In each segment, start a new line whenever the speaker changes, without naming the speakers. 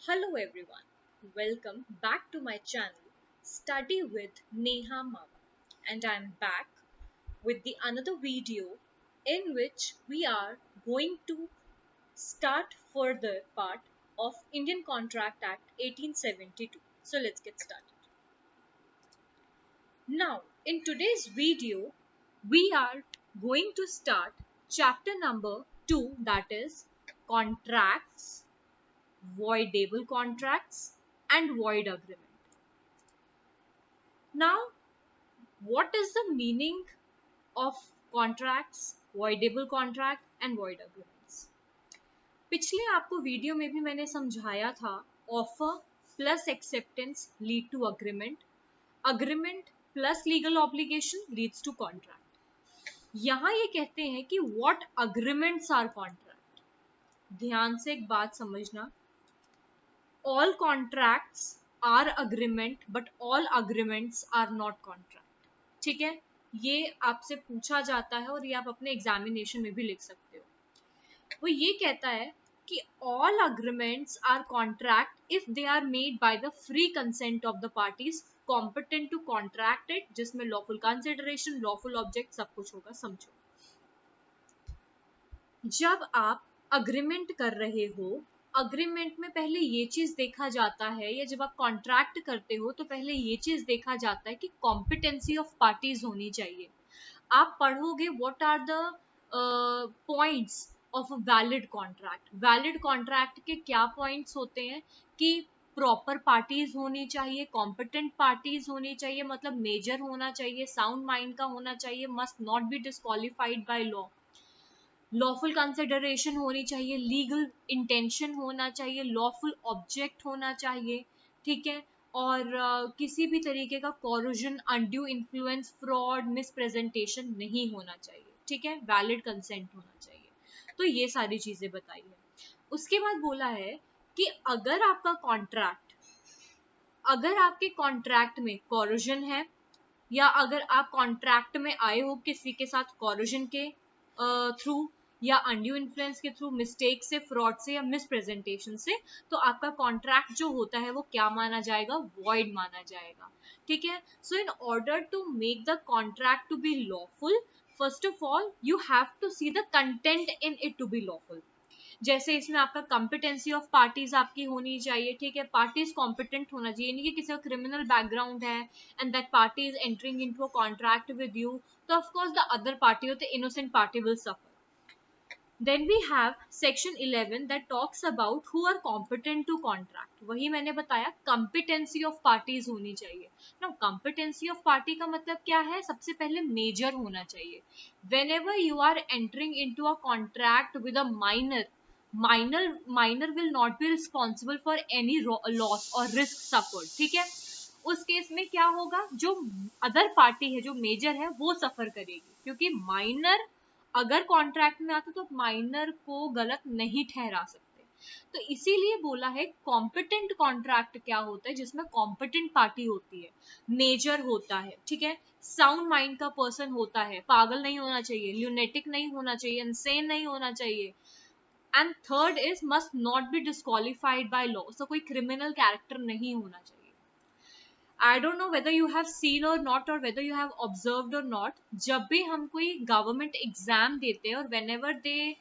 Hello everyone, welcome back to my channel Study with Neha Mama, and I'm back with the another video in which we are going to start further part of Indian Contract Act 1872. So let's get started. Now, in today's video, we are going to start chapter number 2, that is contracts, voidable contracts and void agreement. Now, what is the meaning of contracts, voidable contract and void agreements? पिछले आपको video में भी मैंने समझाया था offer plus acceptance lead to agreement, agreement plus legal obligation leads to contract. यहाँ ये कहते हैं कि व्हाट अग्रीमेंट्स आर कॉन्ट्रैक्ट। ध्यान से एक बात समझना, all contracts are agreement but all agreements are not contract। ठीक है, ये आपसे पूछा जाता है और ये आप अपने एग्जामिनेशन में भी लिख सकते हो। वो ये कहता है कि all agreements are contract if they are made by the free consent of the parties competent to contract it, जिसमें lawful consideration, lawful object सब कुछ होगा। समझो, जब आप अग्रीमेंट कर रहे हो, अग्रीमेंट में पहले ये चीज देखा जाता है, या जब आप कॉन्ट्रैक्ट करते हो तो पहले ये चीज देखा जाता है कि कॉम्पिटेंसी ऑफ पार्टीज होनी चाहिए। आप पढ़ोगे what are the points of a valid contract. Valid contract के क्या पॉइंट्स होते हैं कि प्रॉपर पार्टीज होनी चाहिए, कॉम्पिटेंट पार्टीज होनी चाहिए, मतलब मेजर होना चाहिए, साउंड माइंड का होना चाहिए, must not be disqualified by law, lawful consideration होनी चाहिए, लीगल इंटेंशन होना चाहिए, लॉफुल ऑब्जेक्ट होना चाहिए। ठीक है, और किसी भी तरीके का कॉरूजन, अनड्यू इन्फ्लुएंस, फ्रॉड, मिसप्रेजेंटेशन नहीं होना चाहिए। ठीक है, वैलिड कंसेंट होना चाहिए। तो ये सारी चीजें बताई है। उसके बाद बोला है कि अगर आपका कॉन्ट्रैक्ट, अगर आपके कॉन्ट्रैक्ट में कॉरूजन है, या अगर आप कॉन्ट्रैक्ट में आए हो किसी के साथ कॉरूजन के थ्रू, या अनड्यू इन्फ्लुएंस के थ्रू, मिस्टेक से, फ्रॉड से या मिसप्रेजेंटेशन से, तो आपका कॉन्ट्रैक्ट जो होता है वो क्या माना जाएगा? वॉइड माना जाएगा। ठीक है, so in order to make the contract to be lawful, first of all you have to see the content in it to be lawful. जैसे इसमें आपका कॉम्पिटेंसी ऑफ पार्टीज आपकी होनी चाहिए। ठीक है, पार्टीज कॉम्पिटेंट होना चाहिए, नहीं कि किसी का क्रिमिनल बैकग्राउंड है and that party is entering into a contract with you, तो of course the other party और the innocent party will suffer. Then we have section 11 that talks about who are competent to contract। वही मैंने बताया, competency of parties होनी चाहिए। Now competency of party का मतलब क्या है? सबसे पहले मेजर होना चाहिए। Whenever you are entering into a contract with a minor will not be responsible for any loss or risk suffered। ठीक है, उस केस में क्या होगा? जो अदर पार्टी है, जो मेजर है, वो सफर करेगी, क्योंकि माइनर अगर कॉन्ट्रैक्ट में आता तो माइनर को गलत नहीं ठहरा सकते। तो इसीलिए बोला है कॉम्पिटेंट कॉन्ट्रैक्ट क्या होता है? जिसमें कॉम्पिटेंट पार्टी होती है, मेजर होता है। ठीक है, साउंड माइंड का पर्सन होता है, पागल नहीं होना चाहिए, ल्यूनेटिक नहीं होना चाहिए, इनसेन नहीं होना चाहिए। And third is must not be disqualified by law, so कोई क्रिमिनल कैरेक्टर नहीं होना चाहिए। I don't know whether you have seen or not, or whether you have observed or not, जब भी हम कोई गवर्नमेंट एग्जाम देते हैं और whenever they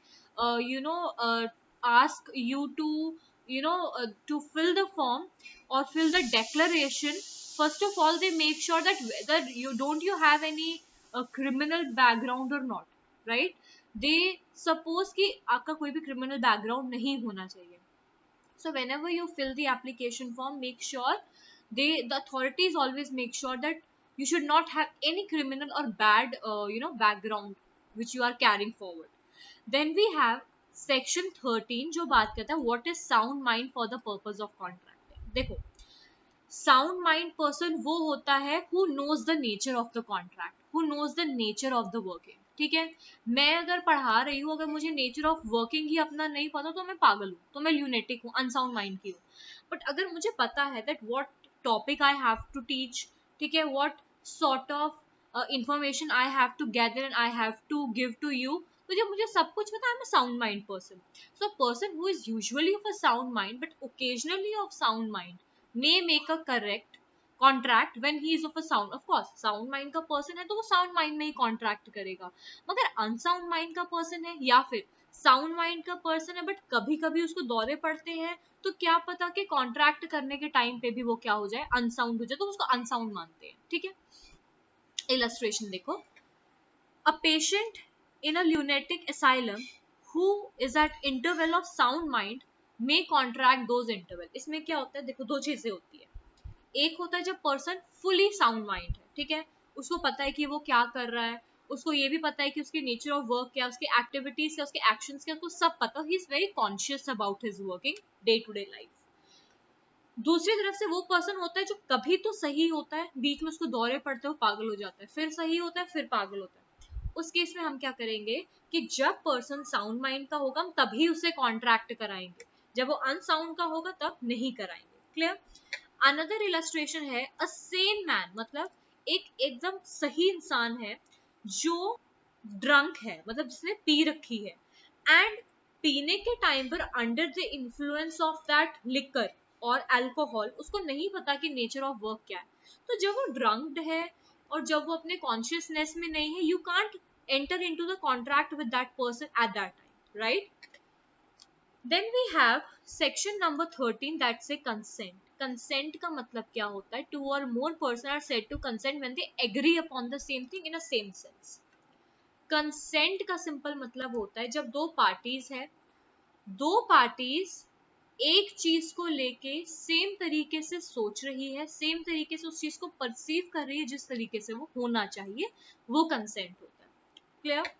ask you to to fill the form or fill the declaration, first of all they make sure that whether you have any criminal background or not, right? they suppose कि आपका कोई भी criminal background नहीं होना चाहिए। So whenever you fill the application form, make sure the authorities always make sure that you should not have any criminal or bad background which you are carrying forward। Then we have section 13 जो बात करता है what is sound mind for the purpose of contracting। देखो, sound mind person वो होता है who knows the nature of the contract, who knows the nature of the working। ठीक है, मैं अगर पढ़ा रही हूँ, अगर मुझे नेचर ऑफ वर्किंग ही अपना नहीं पता तो मैं पागल हूँ, तो मैं ल्यूनेटिक हूँ, अनसाउंड माइंड की हूँ। बट अगर मुझे पता है that what topic I have to teach, ठीक है, what sort of information I have to gather and I have to give to you, तो जब मुझे सब कुछ पता, I am a sound mind person. So person who is usually of a sound mind but occasionally of sound mind may make a correct contract when he is of a sound. Of course sound mind का person है तो वो sound mind में ही contract करेगा, मगर unsound mind का person है या फिर साउंड माइंड का पर्सन है बट कभी कभी उसको दौरे पड़ते हैं, तो क्या पता कि कॉन्ट्रैक्ट करने के टाइम पे भी वो क्या हो जाए, अनसाउंड हो जाए, तो उसको अनसाउंड मानते हैं. ठीक है, इलस्ट्रेशन देखो. A patient in a lunatic asylum who is at interval of sound mind may contract those interval. इसमें क्या होता है, देखो दो चीजें होती है. एक होता है जब पर्सन फुली साउंड माइंड है, ठीक है, उसको पता है कि वो क्या कर रहा है, उसको ये भी पता है कि उसकी नेचर ऑफ वर्क क्या, उसकी एक्टिविटीज क्या, उसके एक्शंस क्या, उसको सब पता, ही is very conscious about his working day to day life. दूसरी तरफ से वो पर्सन होता है जो कभी तो सही होता है, बीच में उसको दौरे पड़ते हो पागल हो जाता है, फिर सही होता है, फिर पागल होता है. उस केस में हम क्या करेंगे कि जब पर्सन साउंड माइंड का होगा हम तभी उसे कॉन्ट्रैक्ट कराएंगे, जब वो अनसाउंड का होगा तब नहीं कराएंगे. क्लियर. अनदर इलस्ट्रेशन है अ सेन मैन, मतलब एक एकदम सही इंसान है जो ड्रंक है, मतलब जिसने पी रखी है, एंड पीने के टाइम पर under the influence of that liquor और अल्कोहल, उसको नहीं पता कि नेचर ऑफ वर्क क्या है. तो जब वो ड्रंक्ड है और जब वो अपने कॉन्शियसनेस में नहीं है, you can't enter into the contract with that person at that time, right. Then we have section number 13 that say consent. Consent का मतलब क्या होता है? Two or more persons are said to consent when they agree upon the same thing in a same sense. Consent का simple मतलब होता है जब दो parties है, दो parties एक चीज को लेके सेम तरीके से सोच रही है, सेम तरीके से उस चीज को परसीव कर रही है जिस तरीके से वो होना चाहिए, वो कंसेंट होता है. क्लियर.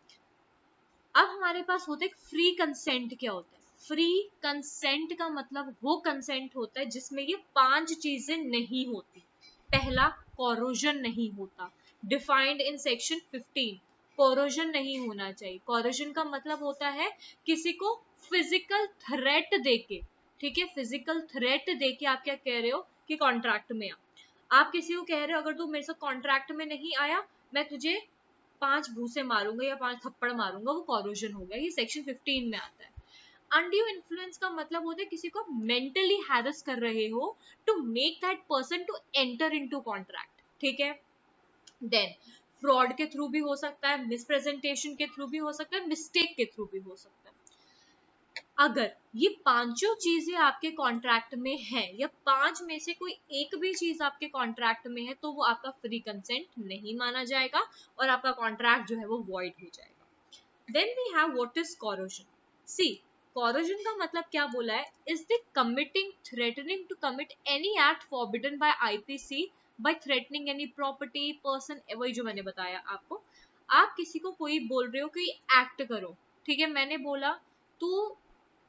अब हमारे पास होता है फ्री कंसेंट. क्या होता है फ्री कंसेंट? का मतलब वो कंसेंट होता है जिसमें ये 5 चीजें नहीं होती. पहला, कोरोजन नहीं होता, डिफाइंड इन सेक्शन 15. कोरोजन नहीं होना चाहिए. कोरोजन का मतलब होता है किसी को फिजिकल थ्रेट देके, ठीक है, फिजिकल थ्रेट देके आप क्या कह रहे हो कि कॉन्ट्रैक्ट में आ. आप किसी को कह रहे हो अगर तू मेरे से कॉन्ट्रैक्ट में नहीं आया मैं तुझे 5 भूसे मारूंगा या 5 थप्पड़ मारूंगा, वो कॉरोजन हो गया. ये सेक्शन 15 में आता है. अनड्यू इन्फ्लुएंस का मतलब होता है किसी को मेंटली हैरेस कर रहे हो to make that person to enter into contract. ठीक है. देन फ्रॉड के थ्रू भी हो सकता है, मिसप्रेजेंटेशन के थ्रू भी हो सकता है, मिस्टेक के थ्रू भी हो सकता है. अगर ये पांचों चीजें आपके कॉन्ट्रैक्ट में है या 5 में से कोई एक भी चीज आपके कॉन्ट्रैक्ट में है तो वो आपका फ्री कंसेंट नहीं माना जाएगा और आपका कॉन्ट्रैक्ट जो है वो वॉइड हो जाएगा. Then we have what is coercion. See, coercion का मतलब क्या बोला है, is the committing threatening to commit any act forbidden by IPC by threatening any property person. वही जो मैंने बताया आपको. आप किसी को कोई बोल रहे हो कि एक्ट करो, ठीक है, मैंने बोला तू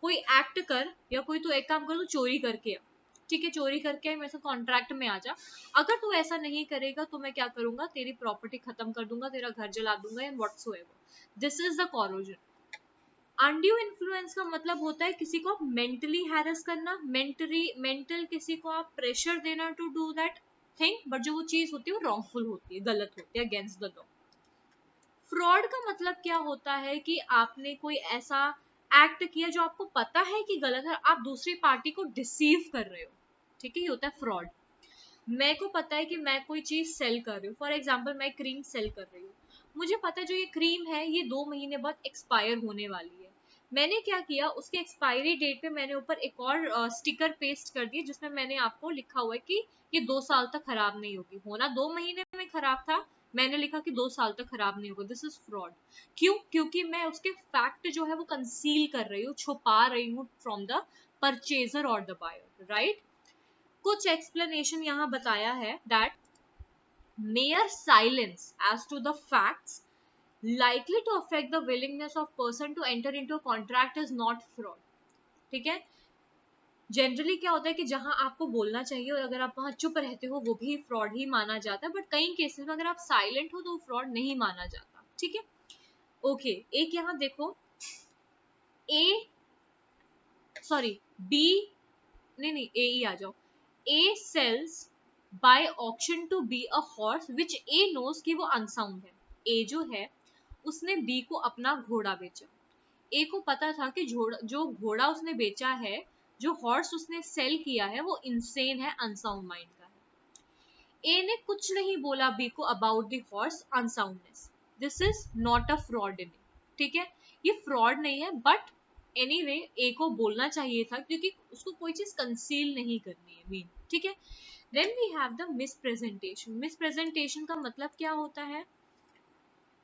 कोई एक्ट कर या कोई तू एक काम कर, तू चोरी करके आ, ठीक है, चोरी करके मेरे से कॉन्ट्रैक्ट में आ जा. अगर तू ऐसा नहीं करेगा तो मैं क्या करूंगा, तेरी प्रॉपर्टी खत्म कर दूंगा, तेरा घर जला दूंगा and whatsoever. This is the corrosion. Undue influence का मतलब होता है किसी को मेंटली हैरेस करना, मेंटल किसी को आप प्रेशर देना to do that thing, but जो वो चीज होती है वो रॉन्गफुल होती है, गलत होती है, अगेंस्ट द लॉ. फ्रॉड का मतलब क्या होता है कि आपने कोई ऐसा एक्ट किया जो आपको पता है कि गलत है, आप दूसरी पार्टी को डिसीव कर रहे हो, ठीक है, ये होता है फ्रॉड. मेरे को पता है कि मैं कोई चीज सेल कर रही हूँ, फॉर एग्जाम्पल मैं क्रीम सेल कर रही हूँ, मुझे पता है जो ये क्रीम है ये 2 महीने बाद एक्सपायर होने वाली है. मैंने क्या किया, उसके एक्सपायरी डेट पे मैंने ऊपर एक और स्टिकर पेस्ट कर दिया जिसमें मैंने आपको लिखा हुआ है कि ये 2 साल तक खराब नहीं होगी. होना 2 महीने में खराब था, मैंने लिखा कि 2 साल तक खराब नहीं होगा. This is fraud. क्यों? क्योंकि मैं उसके फैक्ट जो है वो कंसील कर रही हूँ, छुपा रही हूँ फ्रॉम द परचेजर और द बायर, राइट. कुछ एक्सप्लेनेशन यहाँ बताया है that mere silence as to the facts likely to affect the willingness of person to enter into a contract is not fraud. ठीक है. जनरली क्या होता है कि जहां आपको बोलना चाहिए और अगर आप वहां चुप रहते हो वो भी फ्रॉड ही माना जाता है, बट कई केसेस में अगर आप साइलेंट हो तो फ्रॉड नहीं माना जाता. ठीक है. ओके, एक यहाँ देखो, ए सॉरी बी, नहीं ए ही आ जाओ. A sells by auction to B a horse which A knows कि वो अनसाउंड है. ए जो है उसने बी को अपना घोड़ा बेचा। ए को पता था कि जो घोड़ा उसने बेचा है, जो हॉर्स उसने सेल किया है, वो इंसेन है, अनसाउंड माइंड का है। ए ने कुछ नहीं बोला बी को about the horse unsoundness. This is not a fraud in, ठीक है, ये फ्रॉड नहीं है, बट एनीवे ए को बोलना चाहिए था क्योंकि उसको कोई चीज कंसील नहीं करनी है मीन, ठीक है। Then we have the misrepresentation. Misrepresentation का मतलब क्या होता है?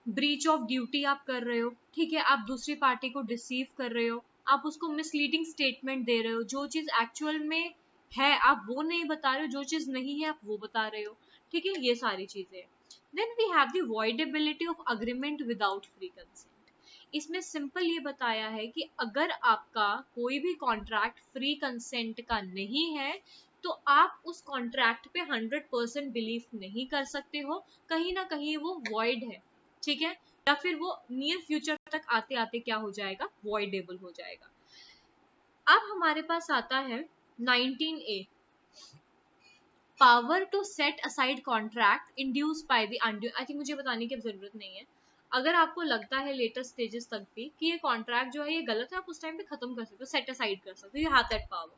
ब्रीच ऑफ ड्यूटी आप कर रहे हो, ठीक है, आप दूसरी पार्टी को डिसीव कर रहे हो, आप उसको मिसलीडिंग स्टेटमेंट दे रहे हो, जो चीज एक्चुअल में है आप वो नहीं बता रहे हो, जो चीज नहीं है आप वो बता रहे हो, ठीक है, ये सारी चीजें। Then we have the voidability of agreement without free consent. इसमें सिंपल ये बताया है कि अगर आपका कोई भी कॉन्ट्रैक्ट फ्री कंसेंट का नहीं है तो आप उस कॉन्ट्रैक्ट पे 100% बिलीव नहीं कर सकते हो, कहीं ना कहीं वो वॉइड है, ठीक है, या फिर वो नियर फ्यूचर तक आते आते क्या हो जाएगा, वॉइडेबल हो जाएगा। अब हमारे पास आता है 19A, power to set aside contract induced by the undue. I think मुझे बताने की जरूरत नहीं है, अगर आपको लगता है लेटर स्टेजेस तक भी कि ये कॉन्ट्रैक्ट जो है ये गलत है, आप उस टाइम पे खत्म कर सकते हो, सेट असाइड कर सकते हो, यू हैव दैट पावर,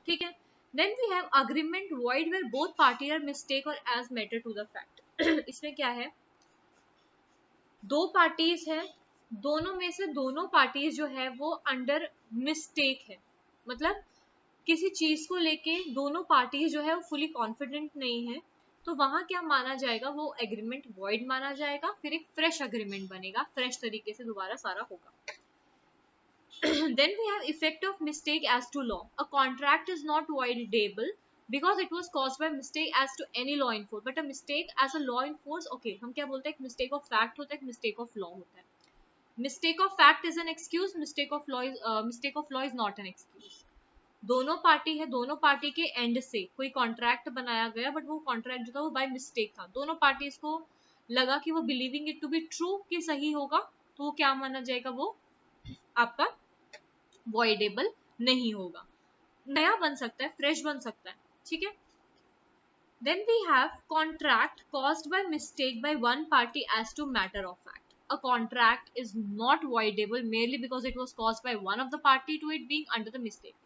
ठीक है। Then we have agreement void where both party are mistake और as matter to the fact. इसमें क्या है, दो पार्टीज है, दोनों में से दोनों पार्टीज जो है वो अंडर मिस्टेक है, मतलब किसी चीज को लेके दोनों पार्टीज जो है वो फुली कॉन्फिडेंट नहीं है, तो वहां क्या माना जाएगा, वो एग्रीमेंट वॉइड माना जाएगा, फिर एक फ्रेश एग्रीमेंट बनेगा, फ्रेश तरीके से दोबारा सारा होगा। Then we have effect of mistake as to law. A contract is not voidable because it was caused by mistake as to any law in force, but a mistake as a law in force, okay, हम क्या बोलते हैं, mistake of fact होता है, mistake of law होता है। Mistake of fact is an excuse, mistake of law is not an excuse। दोनों party है, दोनों पार्टी के एंड से कोई कॉन्ट्रैक्ट बनाया गया, बट वो कॉन्ट्रैक्ट जो था वो बाय मिस्टेक था, दोनों पार्टीज को लगा कि वो believing it to be true कि सही होगा, तो वो क्या माना जाएगा, वो आपका वॉइडेबल नहीं होगा, नया बन सकता है, फ्रेश बन सकता है, ठीक है। Then we have contract caused by mistake by one party as to matter of fact. A contract is not voidable merely because it was caused by one of the party to it being under the mistake।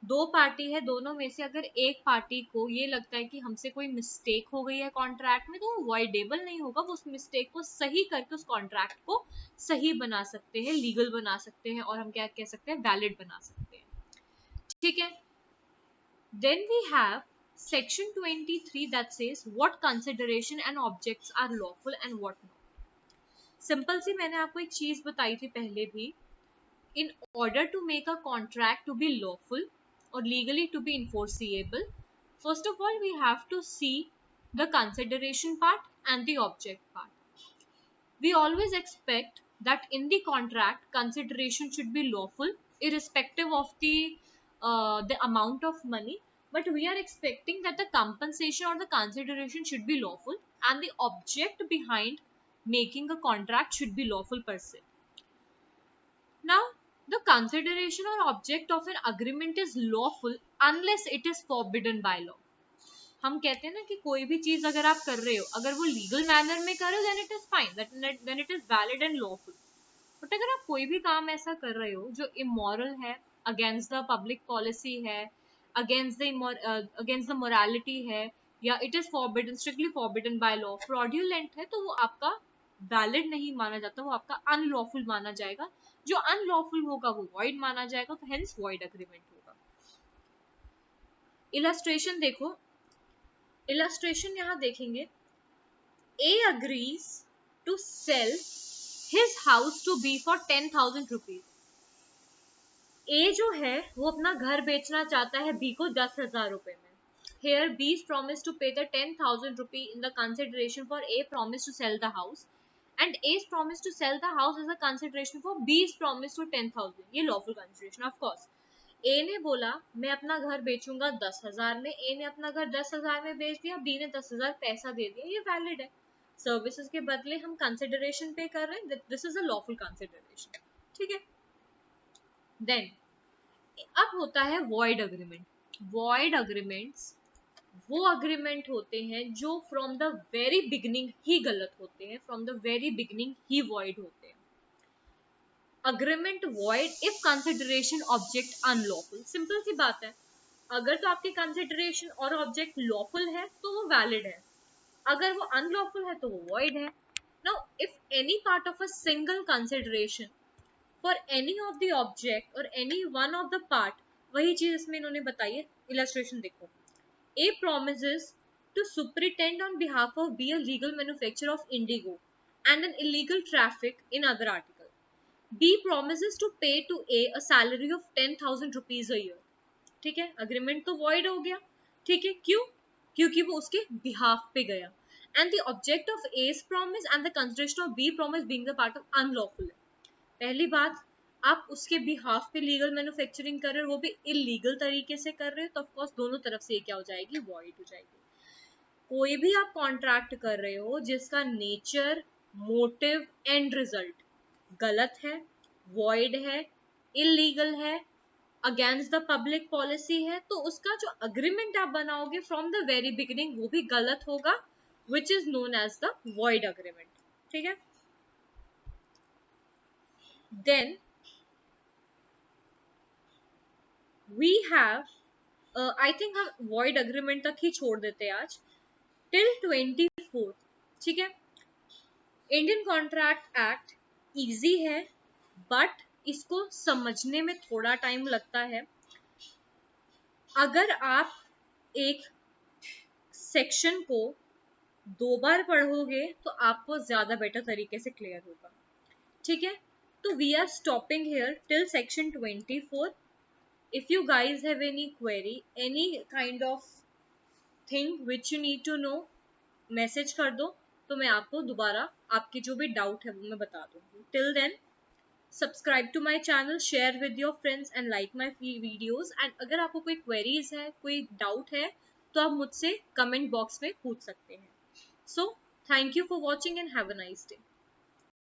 दो party है, दोनों में से अगर एक party को ये लगता है कि हमसे कोई मिस्टेक हो गई है कॉन्ट्रैक्ट में, तो वो वॉइडेबल नहीं होगा, वो उस मिस्टेक को सही करके उस कॉन्ट्रैक्ट को सही बना सकते हैं, लीगल बना सकते हैं, और हम क्या कह सकते हैं, वैलिड बना सकते हैं, ठीक है। Then we have section 23 that says what consideration and objects are lawful and what not। Simple सी मैंने आपको एक चीज बताई थी पहले भी, in order to make a contract to be lawful or legally to be enforceable, first of all we have to see the consideration part and the object part। We always expect that in the contract consideration should be lawful irrespective of the amount of money, but we are expecting that the compensation or the consideration should be lawful and the object behind making a contract should be lawful per se। Now the consideration or object of an agreement is lawful unless it is forbidden by law। हम कहते हैं ना कि कोई भी चीज अगर आप कर रहे हो, अगर वो लीगल मैनर में कर रहे हो, then it is fine, then it is valid and lawful. But अगर आप कोई भी काम ऐसा कर रहे हो जो इमोरल है, अगेंस्ट द पब्लिक पॉलिसी है, अगेंस्ट द मोरालिटी है, या it is forbidden, strictly forbidden by law, fraudulent है, तो वो आपका वैलिड नहीं माना जाता, वो आपका अनलॉफुल माना जाएगा। जो अनलॉफुल होगा वो वॉइड माना जाएगा, तो हेंस वॉइड एग्रीमेंट होगा। इलस्ट्रेशन देखो, इलस्ट्रेशन यहाँ देखेंगे, A agrees to sell his house to B for 10,000 rupees। A जो है वो अपना घर बेचना चाहता है B को 10,000 रुपए में। Here B's promised to pay the 10,000 rupee in the consideration for A promise to sell the house, and A's promise to sell the house is a consideration for B's promise to 10,000। ये lawful consideration of course। ए ने बोला मैं अपना घर बेचूंगा 10,000 में, ए ने अपना घर 10,000 में बेच दिया, बी ने 10,000 पैसा दे दिया, ये वैलिड है। सर्विसेज के बदले हम कंसिडरेशन पे कर रहे हैं, this is a lawful consideration, ठीक है। देन अब होता है वॉइड अग्रीमेंट। वॉइड अग्रीमेंट्स वो अग्रीमेंट होते हैं जो फ्रॉम द वेरी बिगनिंग ही गलत होते हैं, फ्रॉम द वेरी बिगनिंग ही वॉइड होते हैं। Agreement void if consideration object unlawful. Simple सी बात है, अगर तो आपके कंसिडरेशन और ऑब्जेक्ट लॉफुल है तो वो वैलिड है, अगर वो अनलॉफुल है तो वो वॉइड है। Now if any part of a single consideration for any of the object और any one of the part, वही चीज इसमें इन्होंने बताई है, इलस्ट्रेशन देखो। A promises to superintend on behalf of B a legal manufacture of indigo and an illegal traffic in other article. B promises to pay to A a salary of 10,000 rupees a year. ठीक है, agreement तो void हो गया। ठीक है, क्यों? क्योंकि वो उसके बिहाफ पे गया। And the object of A's promise and the consideration of B promise being the part of unlawful है। पहली बात, आप उसके बिहाफ पे लीगल मैन्युफैक्चरिंग कर रहे हो, वो भी इलीगल तरीके से कर रहे हो, तो ऑफकोर्स दोनों तरफ से ये क्या हो जाएगी, वॉइड हो जाएगी। कोई भी आप कॉन्ट्रैक्ट कर रहे हो जिसका नेचर, मोटिव एंड रिजल्ट गलत है, वॉइड है, इलीगल है, अगेंस्ट द पब्लिक पॉलिसी है, तो उसका जो अग्रीमेंट आप बनाओगे फ्रॉम द वेरी बिगिनिंग वो भी गलत होगा, which is known as the void agreement. ठीक है, then we have, I think हम वॉइड अग्रीमेंट तक ही छोड़ देते हैं आज, टिल 24। ठीक है, इंडियन कॉन्ट्रैक्ट एक्ट इजी है बट इसको समझने में थोड़ा टाइम लगता है। अगर आप एक सेक्शन को 2 बार पढ़ोगे तो आपको ज्यादा बेटर तरीके से क्लियर होगा। ठीक है, तो we are stopping here till section 24। if you guys have any query, any kind of thing which you need to know, message कर दो तो मैं आपको दोबारा आपके जो भी डाउट है वो मैं बता दूंगी। Till then subscribe to my channel, share with your friends and like my videos. And अगर आपको कोई क्वेरीज है, कोई डाउट है, तो आप मुझसे कमेंट बॉक्स में पूछ सकते हैं। So thank you for watching and have a nice day.